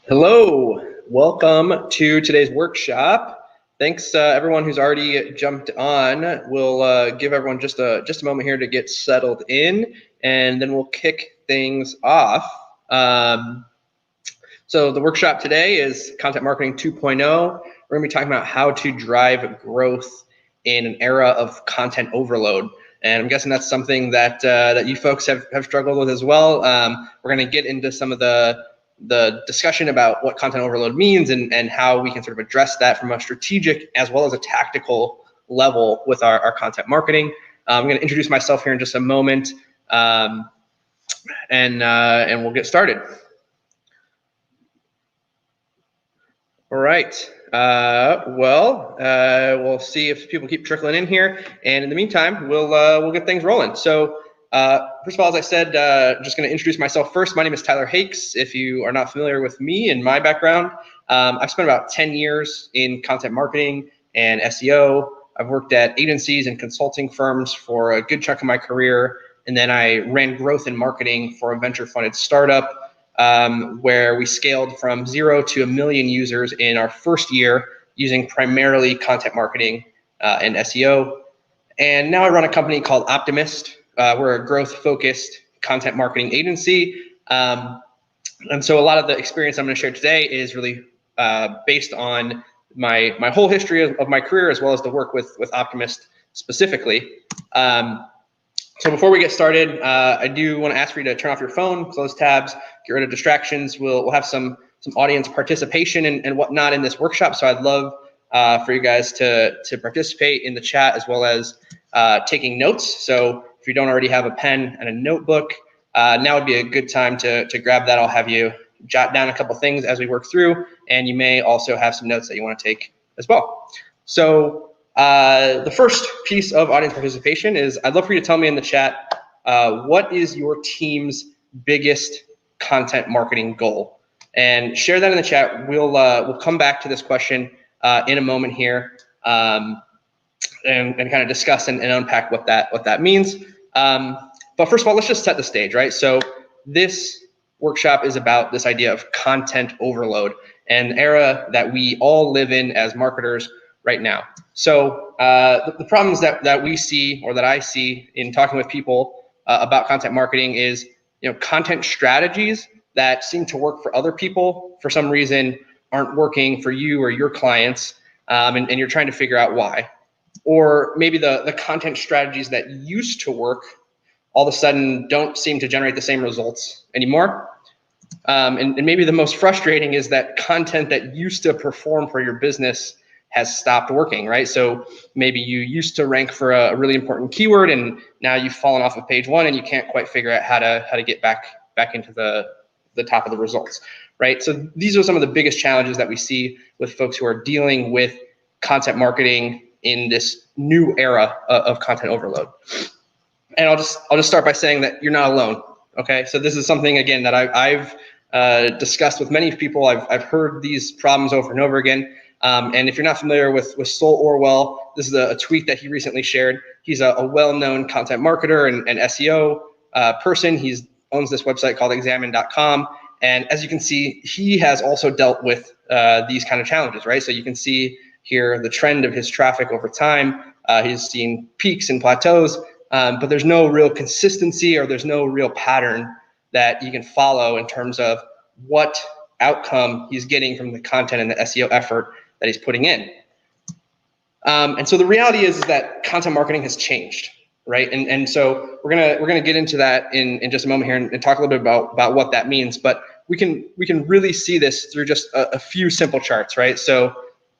Hello, welcome to today's workshop. Thanks everyone who's already jumped on. We'll give everyone just a moment here to get settled in, and then we'll kick things off. So the workshop today is Content Marketing 2.0. We're gonna be talking about how to drive growth in an era of content overload. And I'm guessing that's something that that you folks have struggled with as well. We're gonna get into some of the discussion about what content overload means and how we can sort of address that from a strategic as well as a tactical level with our content marketing. I'm going to introduce myself here in just a moment, and we'll get started. All right. We'll see if people keep trickling in here, and in the meantime, we'll get things rolling. So. First of all, as I said, just going to introduce myself first. My name is Tyler Hakes. If you are not familiar with me and my background, I've spent about 10 years in content marketing and SEO. I've worked at agencies and consulting firms for a good chunk of my career, and then I ran growth and marketing for a venture-funded startup where we scaled from 0 to 1 million users in our first year using primarily content marketing and SEO. And now I run a company called Optimist. We're a growth-focused content marketing agency. And so a lot of the experience I'm going to share today is really based on my whole history of my career, as well as the work with Optimist specifically. So before we get started, I do want to ask for you to turn off your phone, close tabs, get rid of distractions. We'll have some audience participation and whatnot in this workshop. So I'd love for you guys to participate in the chat as well as taking notes. So if you don't already have a pen and a notebook, now would be a good time to grab that. I'll have you jot down a couple things as we work through, and you may also have some notes that you want to take as well. So the first piece of audience participation is I'd love for you to tell me in the chat, what is your team's biggest content marketing goal? And share that in the chat. We'll come back to this question in a moment here and kind of discuss and unpack what that means. But first of all, let's just set the stage, right? So this workshop is about this idea of content overload, an era that we all live in as marketers right now. So the problems that we see, or that I see in talking with people about content marketing is, content strategies that seem to work for other people for some reason aren't working for you or your clients, and you're trying to figure out why. Or maybe the content strategies that used to work all of a sudden don't seem to generate the same results anymore. And maybe the most frustrating is that content that used to perform for your business has stopped working, right? So maybe you used to rank for a really important keyword, and now you've fallen off of page 1 and you can't quite figure out how to get back into the top of the results, right? So these are some of the biggest challenges that we see with folks who are dealing with content marketing in this new era of content overload. And I'll just start by saying that you're not alone. Okay, so this is something again that I've discussed with many people. I've heard these problems over and over again. And if you're not familiar with Sol Orwell, this is a tweet that he recently shared. He's a well-known content marketer and SEO person. He owns this website called examine.com. And as you can see, he has also dealt with these kind of challenges, right? So you can see here the trend of his traffic over time. He's seen peaks and plateaus, but there's no real consistency, or there's no real pattern that you can follow in terms of what outcome he's getting from the content and the SEO effort that he's putting in. And so the reality is that content marketing has changed, right? And so we're gonna get into that in just a moment here and talk a little bit about what that means. But we can really see this through just a few simple charts, right? So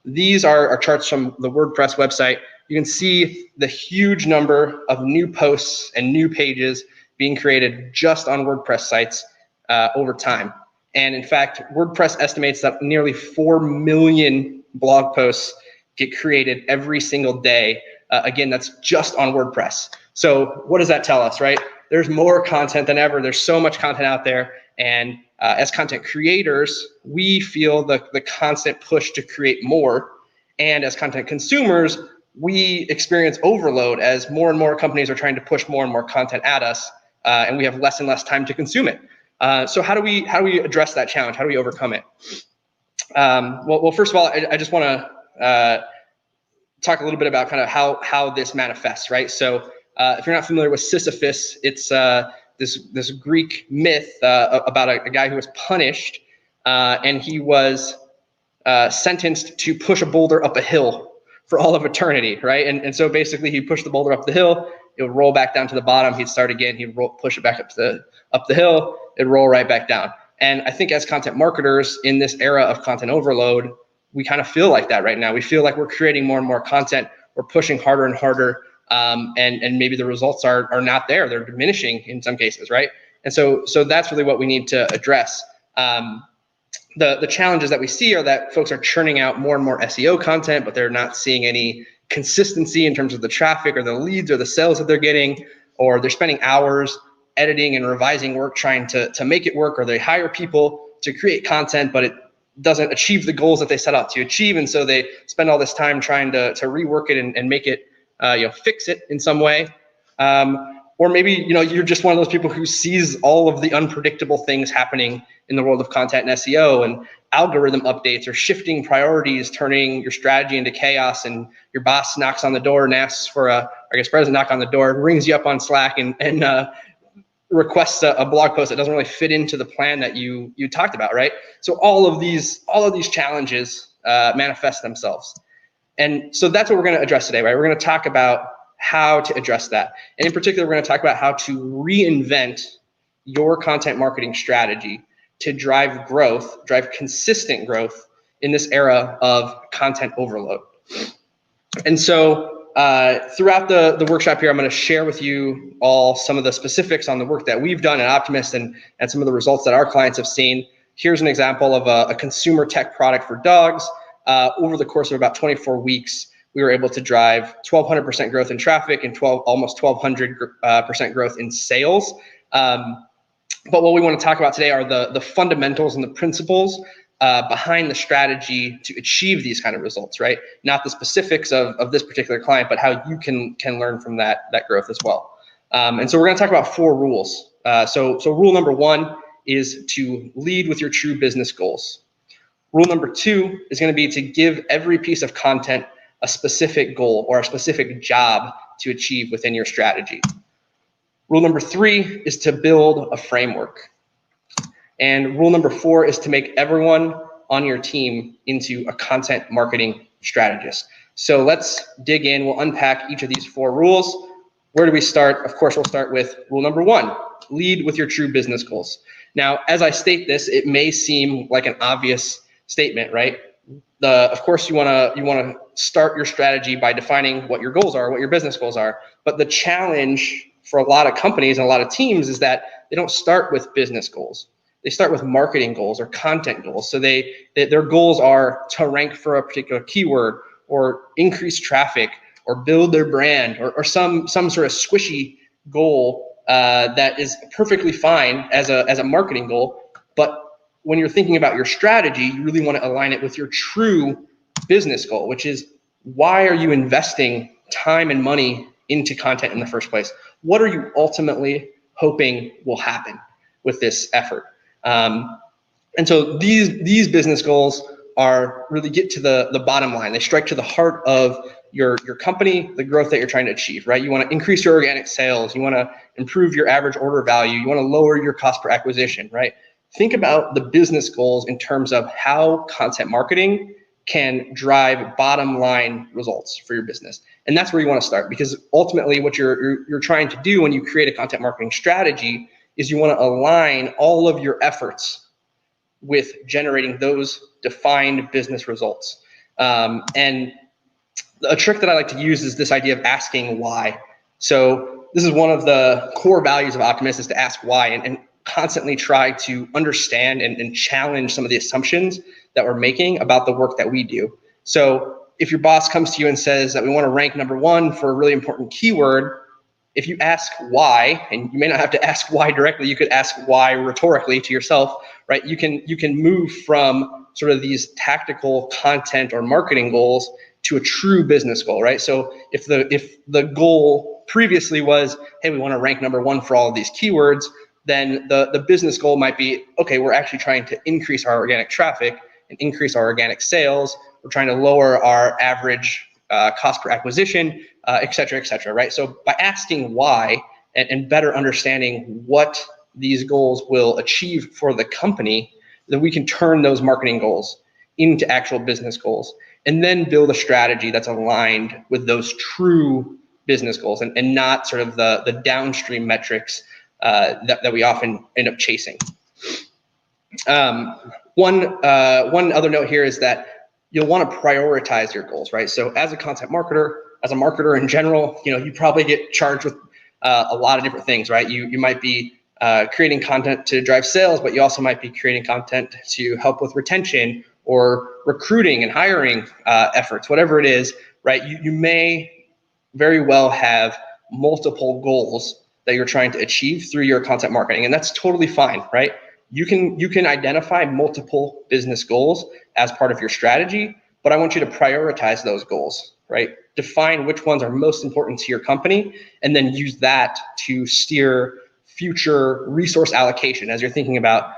these are charts from the WordPress website. You can see the huge number of new posts and new pages being created just on WordPress sites over time. And in fact, WordPress estimates that nearly 4 million blog posts get created every single day. Again, that's just on WordPress. So what does that tell us, right? There's more content than ever. There's so much content out there. And as content creators, we feel the constant push to create more. And as content consumers, we experience overload as more and more companies are trying to push more and more content at us, and we have less and less time to consume it. So how do we address that challenge? How do we overcome it? Well, first of all, I just want to talk a little bit about kind of how this manifests, right? So if you're not familiar with Sisyphus, it's this Greek myth about a guy who was punished, and he was sentenced to push a boulder up a hill for all of eternity, right? And so basically he pushed the boulder up the hill, it would roll back down to the bottom, he'd start again, he'd push it back up the hill, it'd roll right back down. And I think as content marketers in this era of content overload, we kind of feel like that right now. We feel like we're creating more and more content, we're pushing harder and harder, and maybe the results are not there, they're diminishing in some cases, right? And so that's really what we need to address. The challenges that we see are that folks are churning out more and more SEO content, but they're not seeing any consistency in terms of the traffic or the leads or the sales that they're getting, or they're spending hours editing and revising work trying to make it work, or they hire people to create content, but it doesn't achieve the goals that they set out to achieve. And so they spend all this time trying to rework it and make it, fix it in some way. Or maybe, you're just one of those people who sees all of the unpredictable things happening in the world of content and SEO, and algorithm updates or shifting priorities, turning your strategy into chaos, and your boss knocks on the door and asks for doesn't knock on the door, rings you up on Slack and requests a blog post that doesn't really fit into the plan that you talked about, right? So all of these challenges manifest themselves. And so that's what we're going to address today, right? We're going to talk about how to address that. And in particular, we're going to talk about how to reinvent your content marketing strategy to drive growth, drive consistent growth in this era of content overload. And so throughout the workshop here, I'm going to share with you all some of the specifics on the work that we've done at Optimist and some of the results that our clients have seen. Here's an example of a consumer tech product for dogs. Over the course of about 24 weeks, we were able to drive 1,200% growth in traffic and almost 1,200% growth in sales. But what we want to talk about today are the fundamentals and the principles behind the strategy to achieve these kind of results, right? Not the specifics of this particular client, but how you can learn from that growth as well. And so we're going to talk about 4 rules. So rule number 1 is to lead with your true business goals. Rule number 2 is going to be to give every piece of content a specific goal or a specific job to achieve within your strategy. Rule number 3 is to build a framework. And rule number 4 is to make everyone on your team into a content marketing strategist. So let's dig in. We'll unpack each of these 4 rules. Where do we start? Of course, we'll start with rule number 1, lead with your true business goals. Now, as I state this, it may seem like an obvious statement, right? Of course, you want to start your strategy by defining what your goals are, what your business goals are. But the challenge for a lot of companies and a lot of teams is that they don't start with business goals. They start with marketing goals or content goals. So their goals are to rank for a particular keyword or increase traffic or build their brand or some sort of squishy goal that is perfectly fine as a marketing goal. But when you're thinking about your strategy, you really want to align it with your true business goal, which is, why are you investing time and money into content in the first place? What are you ultimately hoping will happen with this effort? And so these business goals are really get to the bottom line. They strike to the heart of your company, the growth that you're trying to achieve, right? You want to increase your organic sales. You want to improve your average order value. You want to lower your cost per acquisition, right? Think about the business goals in terms of how content marketing can drive bottom line results for your business. And that's where you want to start, because ultimately what you're trying to do when you create a content marketing strategy is you want to align all of your efforts with generating those defined business results. And a trick that I like to use is this idea of asking why. So this is one of the core values of Optimist, is to ask why and constantly try to understand and challenge some of the assumptions that we're making about the work that we do. So if your boss comes to you and says that we want to rank number 1 for a really important keyword, if you ask why, and you may not have to ask why directly, you could ask why rhetorically to yourself, right? You can move from sort of these tactical content or marketing goals to a true business goal, right? So if the goal previously was, hey, we want to rank number 1 for all of these keywords, then the business goal might be, okay, we're actually trying to increase our organic traffic and increase our organic sales. We're trying to lower our average cost per acquisition, et cetera, right? So by asking why and better understanding what these goals will achieve for the company, then we can turn those marketing goals into actual business goals and then build a strategy that's aligned with those true business goals and not sort of the downstream metrics that we often end up chasing. One other note here is that you'll want to prioritize your goals, right? So as a content marketer, as a marketer in general, you probably get charged with a lot of different things, right? You might be creating content to drive sales, but you also might be creating content to help with retention or recruiting and hiring efforts, whatever it is, right? You may very well have multiple goals that you're trying to achieve through your content marketing, and that's totally fine, right? You can identify multiple business goals as part of your strategy, but I want you to prioritize those goals, right? Define which ones are most important to your company, and then use that to steer future resource allocation. As you're thinking about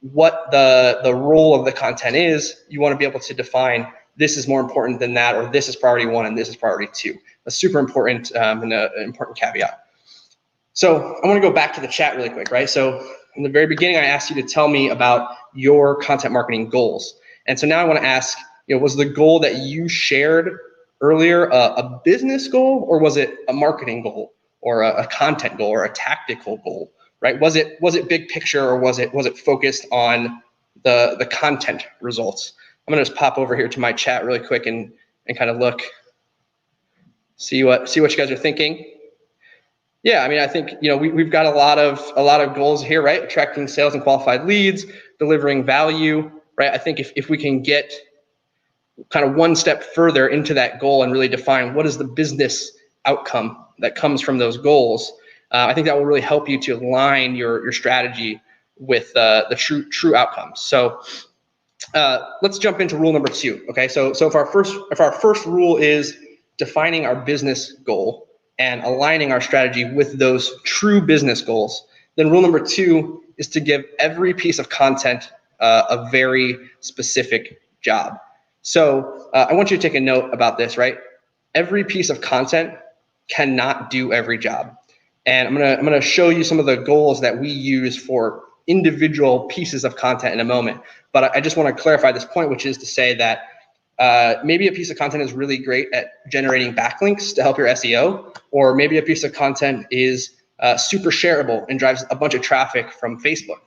what the role of the content is, you want to be able to define this is more important than that, or this is priority one and this is priority two. That's super important and an important caveat. So I want to go back to the chat really quick, right? So in the very beginning, I asked you to tell me about your content marketing goals. And so now I want to ask, was the goal that you shared earlier a business goal, or was it a marketing goal, or a content goal, or a tactical goal, right? Was it big picture, or was it focused on the content results? I'm gonna just pop over here to my chat really quick and kind of look, see what you guys are thinking. Yeah, I mean, I think we've got a lot of goals here, right? Attracting sales and qualified leads, delivering value, right? I think if we can get kind of one step further into that goal and really define what is the business outcome that comes from those goals, I think that will really help you to align your strategy with the true outcomes. So let's jump into rule number 2. Okay, so if our first rule is defining our business goal and aligning our strategy with those true business goals, then rule number 2 is to give every piece of content a very specific job. So I want you to take a note about this, right? Every piece of content cannot do every job. And I'm gonna show you some of the goals that we use for individual pieces of content in a moment. But I just want to clarify this point, which is to say that maybe a piece of content is really great at generating backlinks to help your SEO, or maybe a piece of content is super shareable and drives a bunch of traffic from Facebook.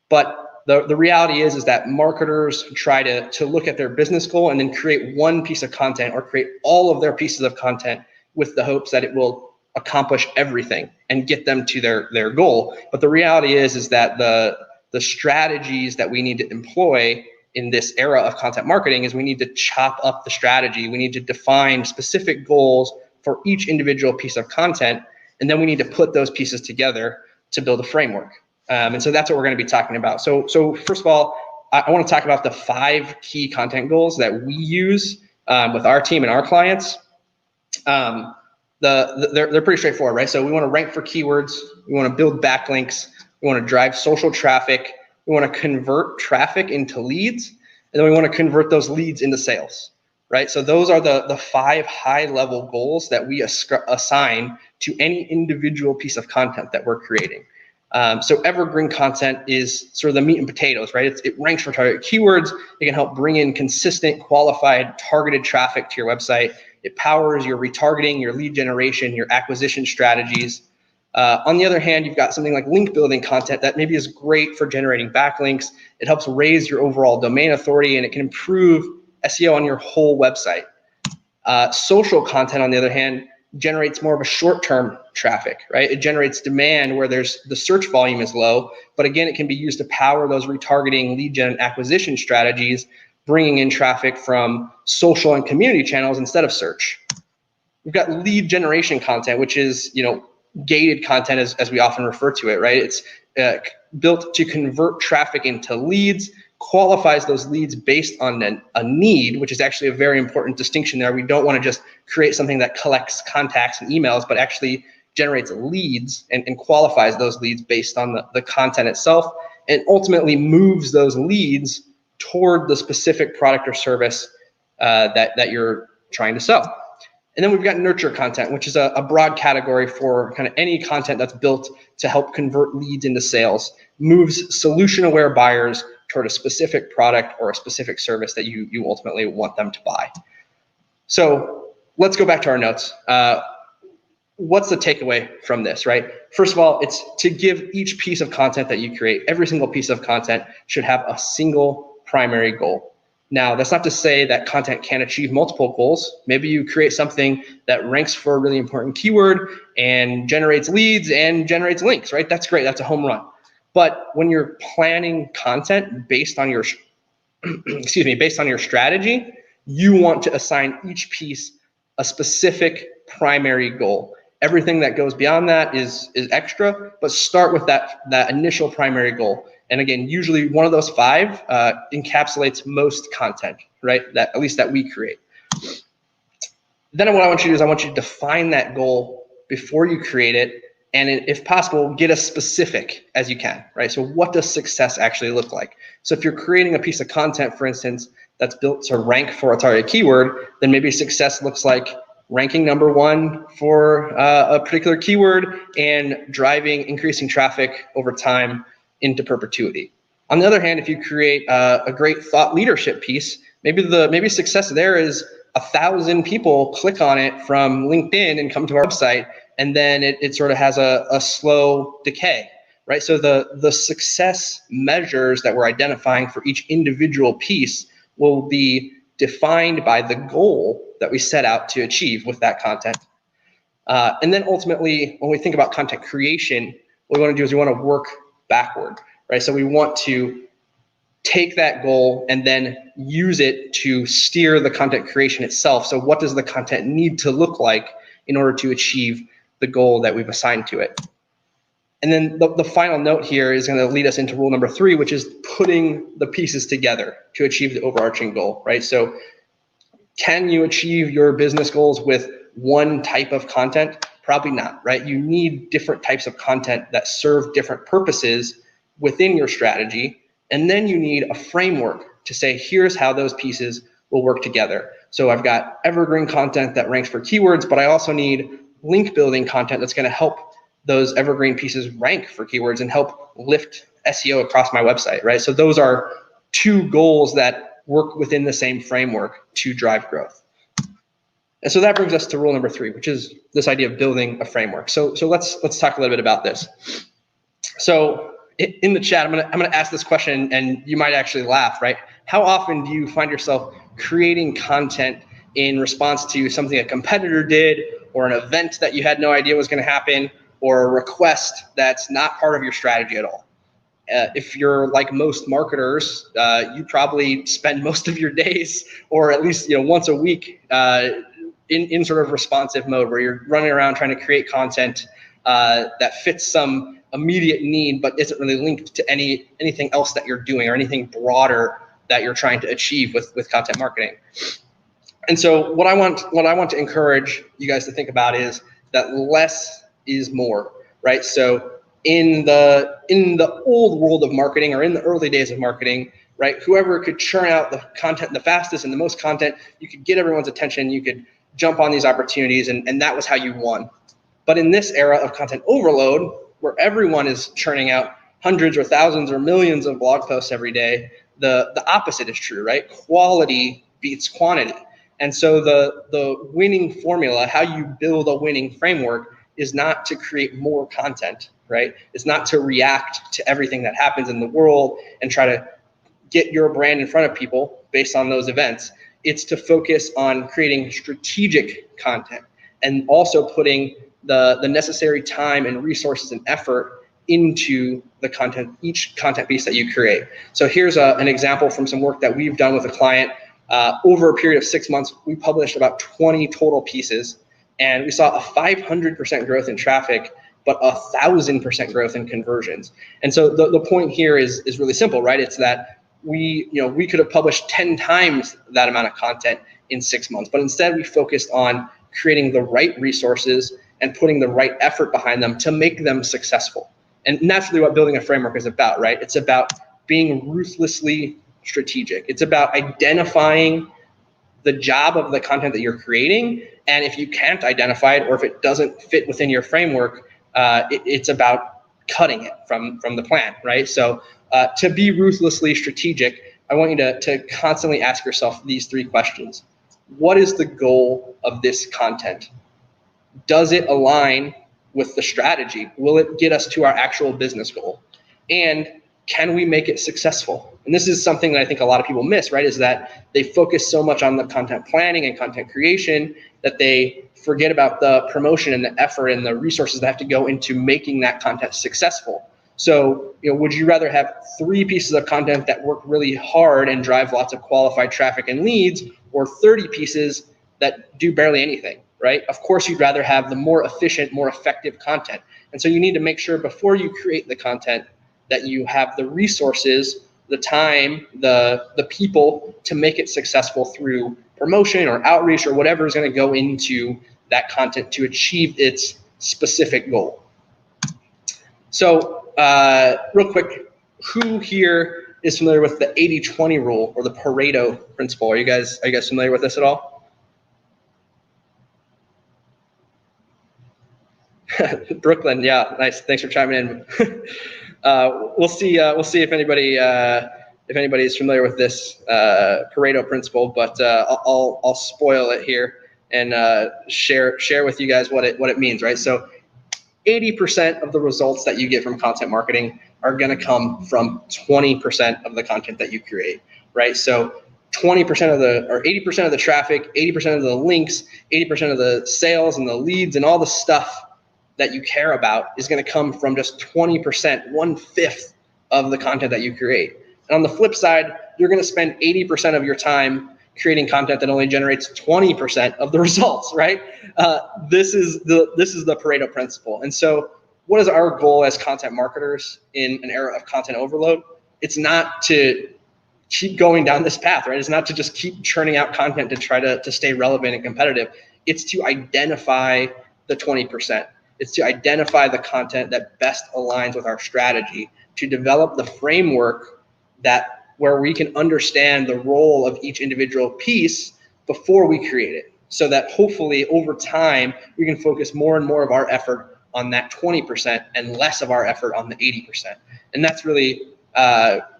But the reality is that marketers try to look at their business goal and then create one piece of content or create all of their pieces of content with the hopes that it will accomplish everything and get them to their goal. But the reality is that the strategies that we need to employ in this era of content marketing is we need to chop up the strategy. We need to define specific goals for each individual piece of content, and then we need to put those pieces together to build a framework. And so that's what we're going to be talking about. So first of all, I want to talk about the 5 key content goals that we use with our team and our clients. They're pretty straightforward, right? So we want to rank for keywords. We want to build backlinks. We want to drive social traffic. We want to convert traffic into leads, and then we want to convert those leads into sales, right? So those are the 5 high-level goals that we assign to any individual piece of content that we're creating. So evergreen content is sort of the meat and potatoes, right? It ranks for target keywords. It can help bring in consistent, qualified, targeted traffic to your website. It powers your retargeting, your lead generation, your acquisition strategies. On the other hand, you've got something like link building content that maybe is great for generating backlinks. It helps raise your overall domain authority, and it can improve SEO on your whole website. Social content, on the other hand, generates more of a short-term traffic, right? It generates demand where the search volume is low, but again, it can be used to power those retargeting, lead gen, acquisition strategies, bringing in traffic from social and community channels instead of search. We've got lead generation content, which is, gated content as we often refer to it, right? It's built to convert traffic into leads, qualifies those leads based on a need, which is actually a very important distinction there. We don't want to just create something that collects contacts and emails, but actually generates leads and qualifies those leads based on the content itself, and ultimately moves those leads toward the specific product or service that you're trying to sell. And then we've got nurture content, which is a broad category for kind of any content that's built to help convert leads into sales, moves solution-aware buyers toward a specific product or a specific service that you ultimately want them to buy. So let's go back to our notes. What's the takeaway from this, right? First of all, it's to give each piece of content that you create, every single piece of content should have a single primary goal. Now, that's not to say that content can't achieve multiple goals. Maybe you create something that ranks for a really important keyword and generates leads and generates links, right? That's great, that's a home run. But when you're planning content based on your, based on your strategy, you want to assign each piece a specific primary goal. Everything that goes beyond that is extra, but start with that initial primary goal. And again, usually one of those 5 encapsulates most content, right? At least that we create. Then what I want you to do is I want you to define that goal before you create it, and if possible, get as specific as you can, right? So what does success actually look like? So if you're creating a piece of content, for instance, that's built to rank for a target keyword, then maybe success looks like ranking #1 for a particular keyword and increasing traffic over time into perpetuity. On the other hand, if you create a great thought leadership piece, maybe success there is 1,000 people click on it from LinkedIn and come to our website, and then it sort of has a slow decay, right? So the success measures that we're identifying for each individual piece will be defined by the goal that we set out to achieve with that content. And then ultimately, when we think about content creation, what we want to do is we want to work backward, right? So we want to take that goal and then use it to steer the content creation itself. So what does the content need to look like in order to achieve the goal that we've assigned to it? And then the final note here is going to lead us into rule number 3, which is putting the pieces together to achieve the overarching goal, right? So can you achieve your business goals with one type of content? Probably not, right? You need different types of content that serve different purposes within your strategy. And then you need a framework to say, here's how those pieces will work together. So I've got evergreen content that ranks for keywords, but I also need link building content that's going to help those evergreen pieces rank for keywords and help lift SEO across my website, right? So those are 2 goals that work within the same framework to drive growth. And so that brings us to rule number 3, which is this idea of building a framework. So let's talk a little bit about this. So in the chat, I'm gonna ask this question, and you might actually laugh, right? How often do you find yourself creating content in response to something a competitor did, or an event that you had no idea was going to happen, or a request that's not part of your strategy at all? If you're like most marketers, you probably spend most of your days, or at least once a week, in sort of responsive mode, where you're running around trying to create content that fits some immediate need, but isn't really linked to anything else that you're doing or anything broader that you're trying to achieve with content marketing. And so what I want to encourage you guys to think about is that less is more, right? So in the old world of marketing, or in the early days of marketing, right, whoever could churn out the content the fastest and the most content, you could get everyone's attention, you could jump on these opportunities, and that was how you won. But in this era of content overload, where everyone is churning out hundreds or thousands or millions of blog posts every day, the opposite is true, right? Quality beats quantity. And so the winning formula, how you build a winning framework, is not to create more content, right? It's not to react to everything that happens in the world and try to get your brand in front of people based on those events. It's to focus on creating strategic content and also putting the necessary time and resources and effort into the content, each content piece that you create. So here's an example from some work that we've done with a client. Over a period of 6 months, we published about 20 total pieces, and we saw a 500% growth in traffic, but 1,000% growth in conversions. And so the point here is really simple, right? It's that we could have published 10 times that amount of content in 6 months, but instead we focused on creating the right resources and putting the right effort behind them to make them successful. And that's really what building a framework is about, right? It's about being ruthlessly strategic. It's about identifying the job of the content that you're creating. And if you can't identify it, or if it doesn't fit within your framework, it's about cutting it from the plan, right? So to be ruthlessly strategic, I want you to constantly ask yourself these 3 questions. What is the goal of this content? Does it align with the strategy? Will it get us to our actual business goal? And can we make it successful? And this is something that I think a lot of people miss, right? Is that they focus so much on the content planning and content creation that they forget about the promotion and the effort and the resources that have to go into making that content successful. So, would you rather have 3 pieces of content that work really hard and drive lots of qualified traffic and leads, or 30 pieces that do barely anything, right? Of course, you'd rather have the more efficient, more effective content. And so you need to make sure before you create the content that you have the resources, the time, the people to make it successful through promotion or outreach or whatever is going to go into that content to achieve its specific goal. So real quick, who here is familiar with the 80-20 rule or the Pareto principle? Are you guys familiar with this at all? Brooklyn, yeah, nice. Thanks for chiming in. We'll see if anybody is familiar with this Pareto principle, but I'll spoil it here and share with you guys what it means, right? So 80% of the results that you get from content marketing are going to come from 20% of the content that you create, right? So 80% of the traffic, 80% of the links, 80% of the sales and the leads and all the stuff that you care about is going to come from just 20%, 1/5 of the content that you create. And on the flip side, you're going to spend 80% of your time creating content that only generates 20% of the results, right? This is the Pareto principle. And so what is our goal as content marketers in an era of content overload? It's not to keep going down this path, right? It's not to just keep churning out content to try to stay relevant and competitive. It's to identify the 20%. It's to identify the content that best aligns with our strategy, to develop the framework where we can understand the role of each individual piece before we create it, so that hopefully over time we can focus more and more of our effort on that 20% and less of our effort on the 80%. And that's really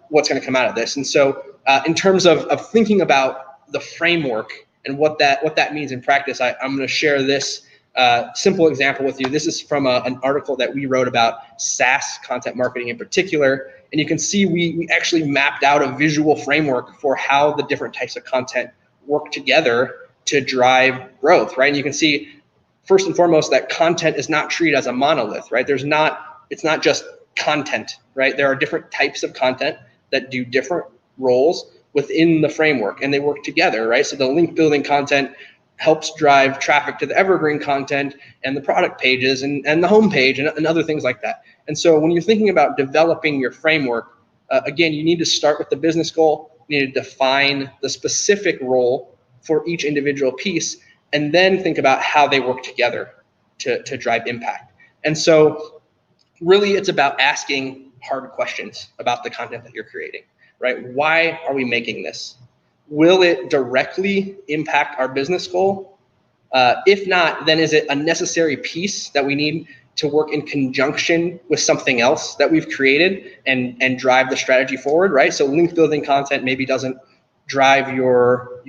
what's going to come out of this. And so in terms of thinking about the framework and what that means in practice, I'm going to share this simple example with you. This is from an article that we wrote about SaaS content marketing in particular. And you can see we actually mapped out a visual framework for how the different types of content work together to drive growth, right? And you can see, first and foremost, that content is not treated as a monolith, right? It's not just content, right? There are different types of content that do different roles within the framework, and they work together, right? So the link building content helps drive traffic to the evergreen content and the product pages and the homepage and other things like that. And so when you're thinking about developing your framework, again, you need to start with the business goal. You need to define the specific role for each individual piece, and then think about how they work together to drive impact. And so really it's about asking hard questions about the content that you're creating, right? Why are we making this? Will it directly impact our business goal? If not, then is it a necessary piece that we need to work in conjunction with something else that we've created and drive the strategy forward, right? So link building content maybe doesn't drive your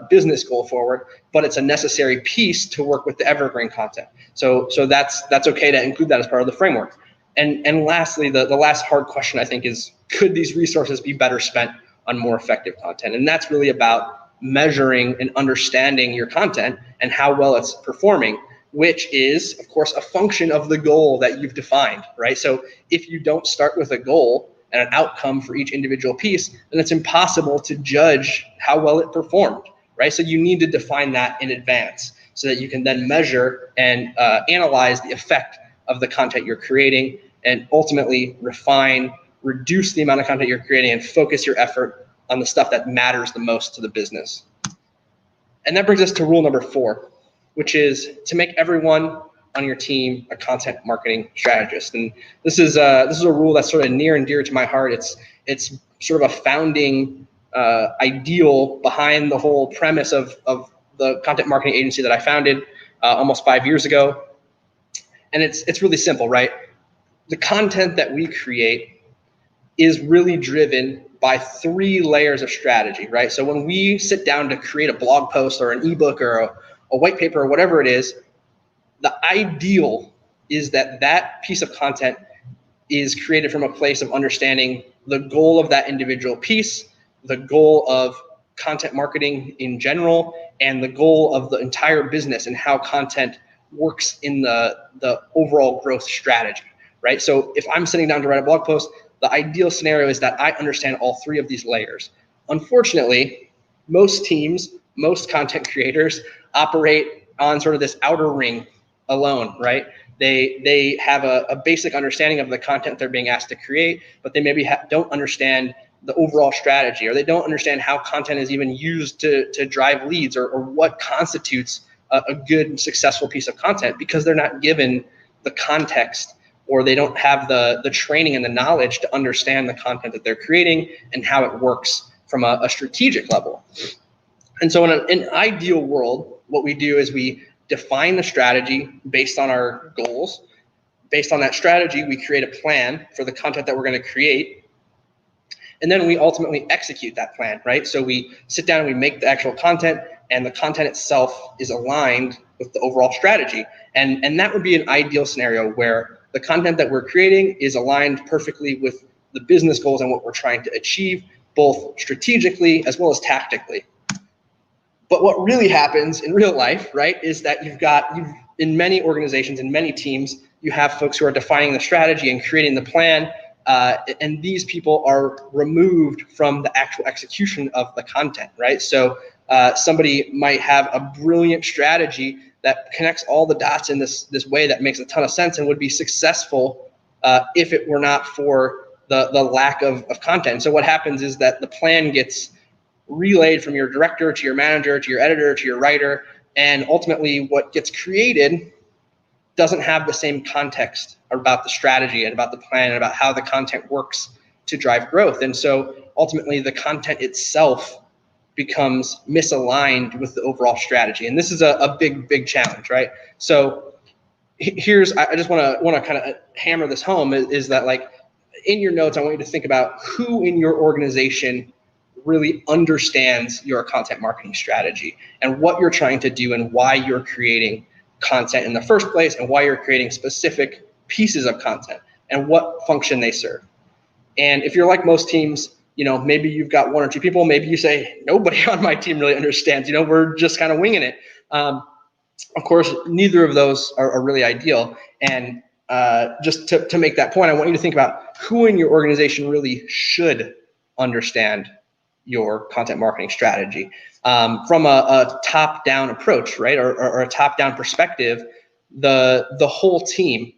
business goal forward, but it's a necessary piece to work with the evergreen content. So that's okay to include that as part of the framework. And lastly, the last hard question I think is, could these resources be better spent on more effective content? And that's really about measuring and understanding your content and how well it's performing, which is, of course, a function of the goal that you've defined, right? So if you don't start with a goal and an outcome for each individual piece, then it's impossible to judge how well it performed, right? So you need to define that in advance so that you can then measure and analyze the effect of the content you're creating and ultimately reduce the amount of content you're creating and focus your effort on the stuff that matters the most to the business. And that brings us to rule number 4, which is to make everyone on your team a content marketing strategist. And this is a rule that's sort of near and dear to my heart. It's sort of a founding ideal behind the whole premise of the content marketing agency that I founded almost 5 years ago. And it's really simple, right? The content that we create is really driven by 3 layers of strategy, right? So when we sit down to create a blog post or an ebook or a white paper or whatever it is, the ideal is that piece of content is created from a place of understanding the goal of that individual piece, the goal of content marketing in general, and the goal of the entire business and how content works in the overall growth strategy, right? So if I'm sitting down to write a blog post, the ideal scenario is that I understand all 3 of these layers. Unfortunately, most teams, most content creators operate on sort of this outer ring alone, right? They have a basic understanding of the content they're being asked to create, but they maybe don't understand the overall strategy, or they don't understand how content is even used to drive leads, or what constitutes a good, successful piece of content, because they're not given the context, or they don't have the training and the knowledge to understand the content that they're creating and how it works from a strategic level. And so in an ideal world, what we do is we define the strategy based on our goals. Based on that strategy, we create a plan for the content that we're going to create. And then we ultimately execute that plan, right? So we sit down and we make the actual content, and the content itself is aligned with the overall strategy. And that would be an ideal scenario where the content that we're creating is aligned perfectly with the business goals and what we're trying to achieve, both strategically as well as tactically. But what really happens in real life, right, is that you've in many organizations, in many teams, you have folks who are defining the strategy and creating the plan, and these people are removed from the actual execution of the content, right? So somebody might have a brilliant strategy that connects all the dots in this way that makes a ton of sense and would be successful if it were not for the lack of content. So what happens is that the plan gets relayed from your director to your manager to your editor to your writer, and ultimately what gets created doesn't have the same context about the strategy and about the plan and about how the content works to drive growth. And so ultimately the content itself becomes misaligned with the overall strategy. And this is a big challenge, right? So I just want to kind of hammer this home is that, like, in your notes, I want you to think about who in your organization really understands your content marketing strategy and what you're trying to do and why you're creating content in the first place, and why you're creating specific pieces of content and what function they serve. And if you're like most teams, maybe you've got 1 or 2 people, maybe you say, nobody on my team really understands, we're just kind of winging it. Of course, neither of those are really ideal. And just to make that point, I want you to think about who in your organization really should understand your content marketing strategy from a top-down approach, right? Or a top-down perspective. The whole team,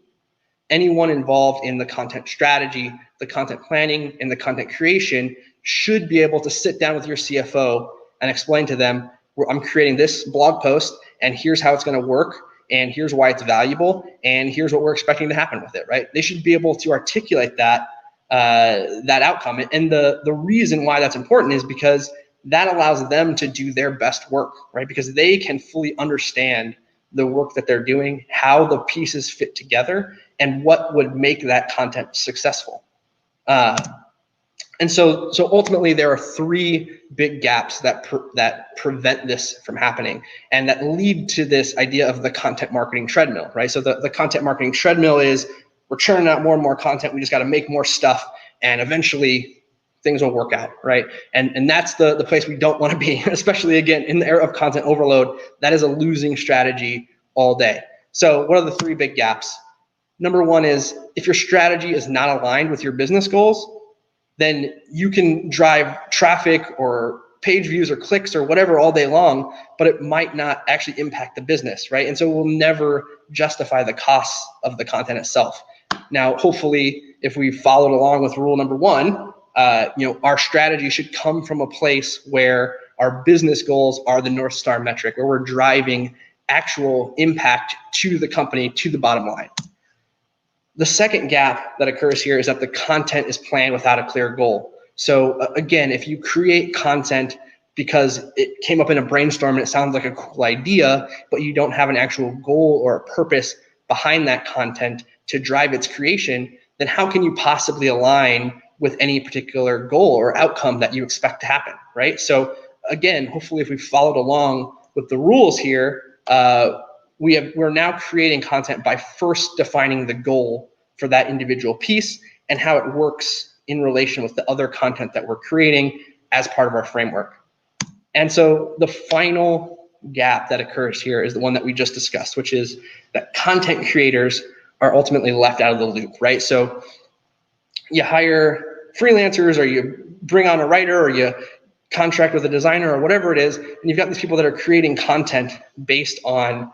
anyone involved in the content strategy, the content planning, and the content creation should be able to sit down with your CFO and explain to them, I'm creating this blog post, and here's how it's going to work, and here's why it's valuable, and here's what we're expecting to happen with it, right? They should be able to articulate that outcome. And the reason why that's important is because that allows them to do their best work, right? Because they can fully understand the work that they're doing, how the pieces fit together, and what would make that content successful. And so ultimately, there are 3 big gaps that prevent this from happening, and that lead to this idea of the content marketing treadmill, right? So the content marketing treadmill is, we're churning out more and more content. We just got to make more stuff, and eventually things will work out, right? And that's the place we don't want to be, especially, again, in the era of content overload. That is a losing strategy all day. So what are the 3 big gaps? Number 1 is, if your strategy is not aligned with your business goals, then you can drive traffic or page views or clicks or whatever all day long, but it might not actually impact the business, right? And so we'll never justify the costs of the content itself. Now, hopefully, if we followed along with rule number 1, our strategy should come from a place where our business goals are the North Star metric, where we're driving actual impact to the company, to the bottom line. The second gap that occurs here is that the content is planned without a clear goal. So again, if you create content because it came up in a brainstorm and it sounds like a cool idea, but you don't have an actual goal or a purpose behind that content to drive its creation, then how can you possibly align with any particular goal or outcome that you expect to happen, right? So again, hopefully if we followed along with the rules here, we're now creating content by first defining the goal for that individual piece and how it works in relation with the other content that we're creating as part of our framework. And so the final gap that occurs here is the one that we just discussed, which is that content creators are ultimately left out of the loop, right? So you hire freelancers, or you bring on a writer, or you contract with a designer, or whatever it is, and you've got these people that are creating content based on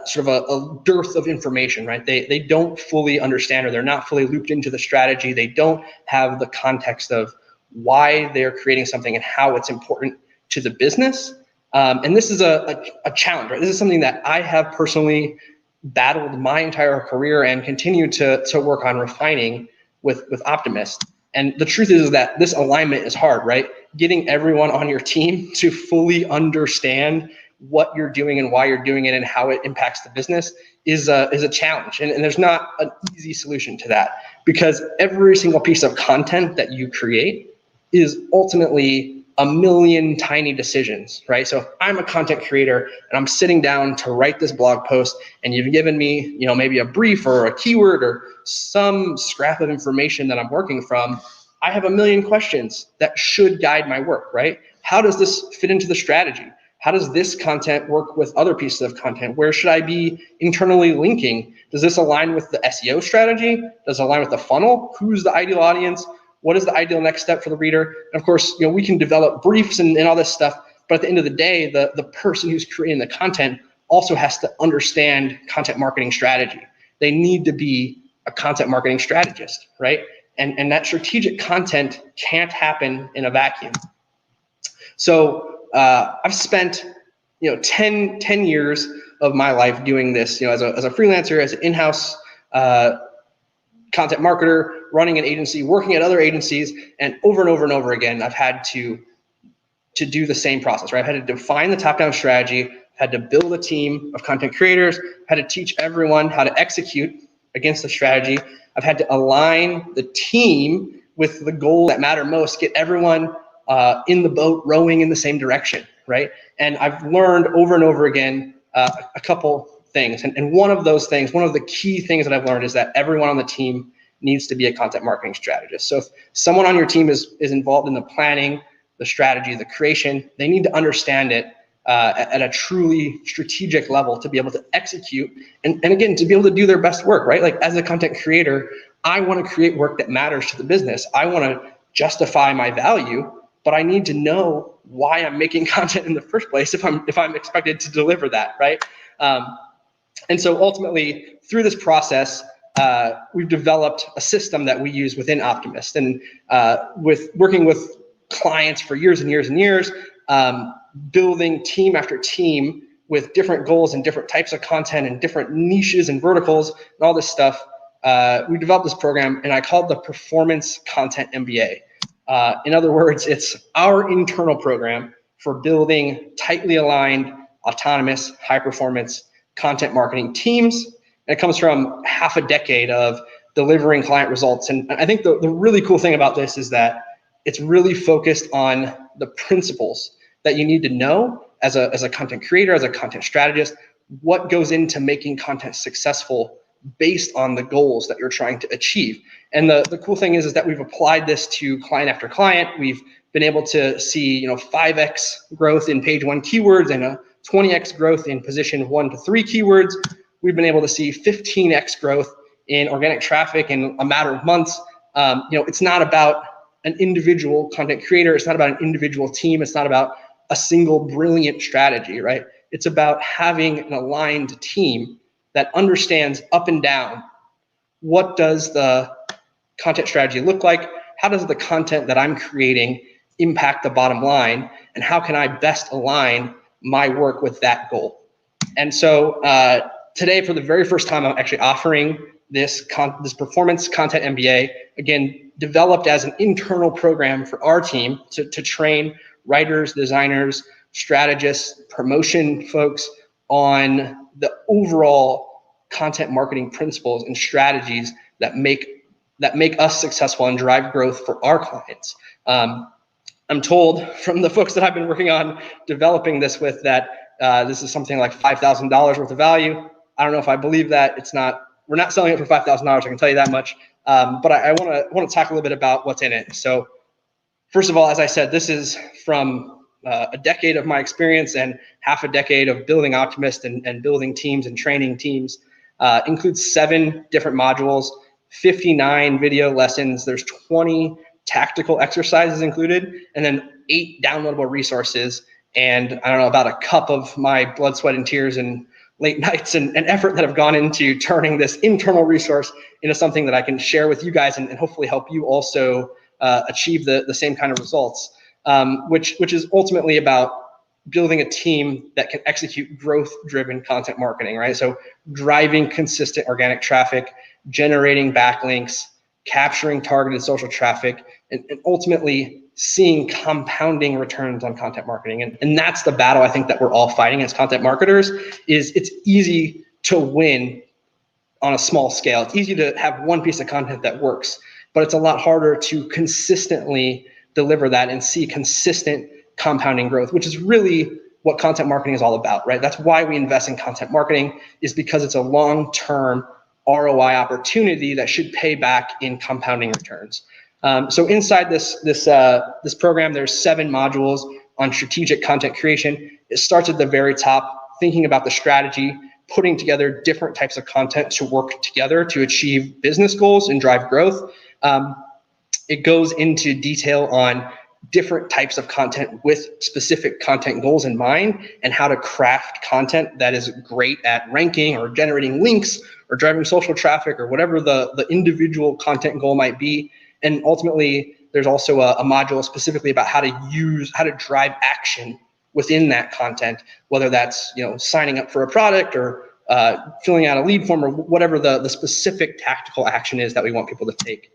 sort of a dearth of information, right? They don't fully understand, or they're not fully looped into the strategy. They don't have the context of why they're creating something and how it's important to the business. And this is a challenge, right? This is something that I have personally battled my entire career and continue to work on refining with Optimist. And the truth is that this alignment is hard, right? Getting everyone on your team to fully understand what you're doing and why you're doing it and how it impacts the business is a challenge. And there's not an easy solution to that, because every single piece of content that you create is ultimately a million tiny decisions, right? So if I'm a content creator and I'm sitting down to write this blog post, and you've given me, maybe a brief or a keyword or some scrap of information that I'm working from, I have a million questions that should guide my work, right? How does this fit into the strategy? How does this content work with other pieces of content? Where should I be internally linking? Does this align with the SEO strategy? Does it align with the funnel? Who's the ideal audience? What is the ideal next step for the reader? And of course, we can develop briefs and all this stuff, but at the end of the day, the person who's creating the content also has to understand content marketing strategy. They need to be a content marketing strategist, right? And that strategic content can't happen in a vacuum. So I've spent 10 years of my life doing this, as a freelancer, as an in-house content marketer, running an agency, working at other agencies, and over again, I've had to do the same process, right? I've had to define the top-down strategy, had to build a team of content creators, had to teach everyone how to execute against the strategy. I've had to align the team with the goal that matter most, get everyone in the boat rowing in the same direction, right? And I've learned over and over again a couple things. And one of those things, one of the key things that I've learned is that everyone on the team needs to be a content marketing strategist. So if someone on your team is involved in the planning, the strategy, the creation, they need to understand it at a truly strategic level to be able to execute and again, to be able to do their best work, right? Like as a content creator, I want to create work that matters to the business. I want to justify my value, but I need to know why I'm making content in the first place if I'm expected to deliver that, right? And so ultimately, through this process, we've developed a system that we use within Optimist, and with working with clients for years and years and years, building team after team with different goals and different types of content and different niches and verticals and all this stuff. We developed this program, and I called the Performance Content MBA. In other words, it's our internal program for building tightly aligned, autonomous, high-performance content marketing teams. And it comes from half a decade of delivering client results. And I think the really cool thing about this is that it's really focused on the principles that you need to know as a content creator, as a content strategist, what goes into making content successful based on the goals that you're trying to achieve. And the cool thing is that we've applied this to client after client. We've been able to see 5x growth in page 1 keywords and a 20x growth in position 1 to 3 keywords. We've been able to see 15x growth in organic traffic in a matter of months. It's not about an individual content creator. It's not about an individual team. It's not about a single brilliant strategy, right? It's about having an aligned team that understands up and down, what does the content strategy look like? How does the content that I'm creating impact the bottom line? And how can I best align my work with that goal? And so today, for the very first time, I'm actually offering this Performance Content MBA, again, developed as an internal program for our team to train writers, designers, strategists, promotion folks on the overall content marketing principles and strategies that make us successful and drive growth for our clients. I'm told from the folks that I've been working on developing this with that this is something like $5,000 worth of value. I don't know if I believe that. We're not selling it for $5,000. I can tell you that much. But I want to talk a little bit about what's in it. So first of all, as I said, this is from a decade of my experience and half a decade of building Optimist and building teams and training teams. Includes 7 different modules, 59 video lessons. There's 20 tactical exercises included, and then 8 downloadable resources. And I don't know, about a cup of my blood, sweat, and tears and late nights and effort that have gone into turning this internal resource into something that I can share with you guys and hopefully help you also achieve the same kind of results, which is ultimately about building a team that can execute growth-driven content marketing, right? So driving consistent organic traffic, generating backlinks, capturing targeted social traffic, and ultimately seeing compounding returns on content marketing. And that's the battle I think that we're all fighting as content marketers. Is it's easy to win on a small scale. It's easy to have one piece of content that works, but it's a lot harder to consistently deliver that and see consistent compounding growth, which is really what content marketing is all about, right? That's why we invest in content marketing, is because it's a long-term ROI opportunity that should pay back in compounding returns. So inside this program, there's 7 modules on strategic content creation. It starts at the very top, thinking about the strategy, putting together different types of content to work together to achieve business goals and drive growth. It goes into detail on different types of content with specific content goals in mind, and how to craft content that is great at ranking or generating links or driving social traffic or whatever the individual content goal might be. And ultimately, there's also a module specifically about how to drive action within that content, whether that's signing up for a product or filling out a lead form or whatever the specific tactical action is that we want people to take.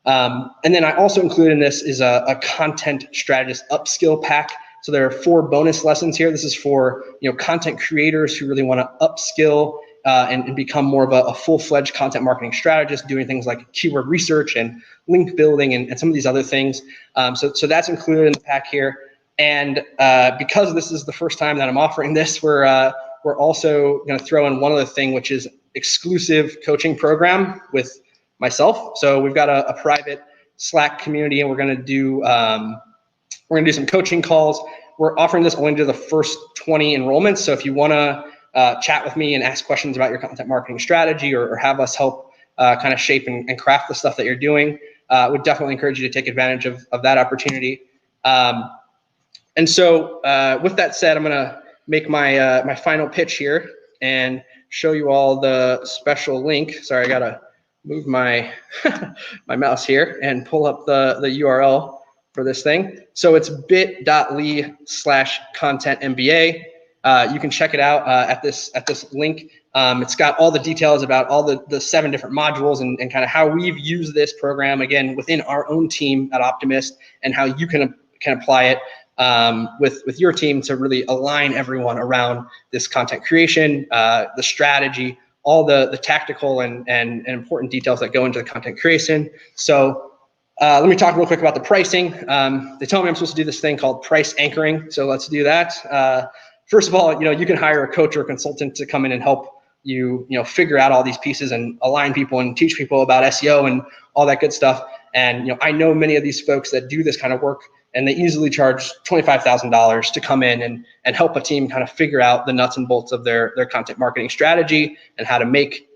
And then I also include in this is a content strategist upskill pack. So there are 4 bonus lessons here. This is for content creators who really want to upskill and become more of a full-fledged content marketing strategist, doing things like keyword research and link building and some of these other things. So that's included in the pack here. And because this is the first time that I'm offering this, we're also going to throw in one other thing, which is exclusive coaching program with myself. So we've got a private Slack community, and we're going to do some coaching calls. We're offering this only to the first 20 enrollments. So if you want to chat with me and ask questions about your content marketing strategy, or have us help kind of shape and craft the stuff that you're doing, would definitely encourage you to take advantage of that opportunity. And so with that said, I'm going to make my final pitch here and show you all the special link. Sorry, I got to move my my mouse here and pull up the URL for this thing. So it's bit.ly/content-MBA. You can check it out at this link. It's got all the details about all the 7 different modules and kind of how we've used this program, again, within our own team at Optimist, and how you can apply it with your team to really align everyone around this content creation, the strategy, all the tactical and important details that go into the content creation. So let me talk real quick about the pricing. They tell me I'm supposed to do this thing called price anchoring. So let's do that. First of all, you can hire a coach or a consultant to come in and help you figure out all these pieces and align people and teach people about SEO and all that good stuff. And I know many of these folks that do this kind of work, and they easily charge $25,000 to come in and help a team kind of figure out the nuts and bolts of their content marketing strategy and how to make